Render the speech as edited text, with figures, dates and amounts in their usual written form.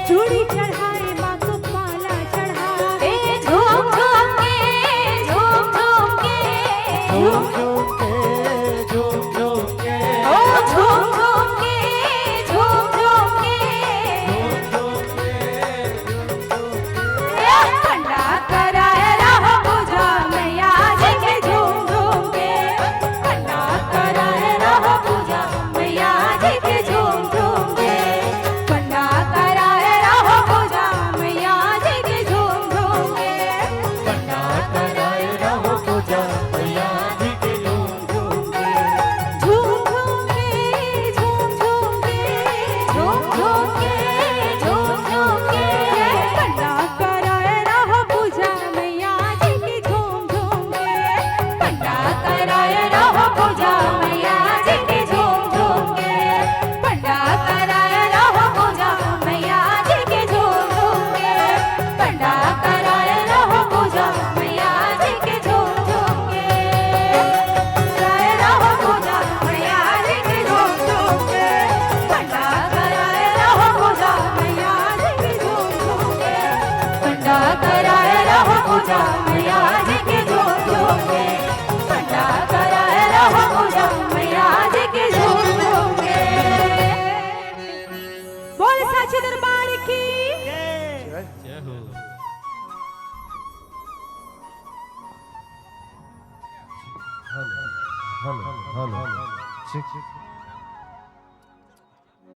चूड़ी चढ़ाए माँ को माला चढ़ाए झूम झूम के झूम झूम के झूम झूम के झूम झूम के ओ झूम झूम के झूम झूम के पंडा कराए रहो पूजा मैया जी के झूम झूम के पंडा कराए रहो पूजा मैया जी के झूम झूम के पंडा कराए रहो पूजा मैया जी के झूम झूम के पंडा कराए रहो पूजा मैया जी के झूम झूम के झूम झूम के झूम झूम के झूम झूम के पंडा कराए रहो पूजा मैया जी की झूम झूम के पंडा कराए रहो पूजा मैया जी की झूम झूम के पंडा कराए रहो पूजा मैया जी की झूम झूम के पंडा कराए रहो पूजा मैया जी की झूम झूम के कराए रहो पूजा मैया जी की झूम झूम के पंडा कराए रहो पूजा मैया जी की झूम झूम के पंडा कराए रहो पूजा मैया जी की झूम झूम के पंडा कराए रहो पूजा मैया जी की झूम झूम के बोल साचे दरबार की जय हो हेलो हेलो हेलो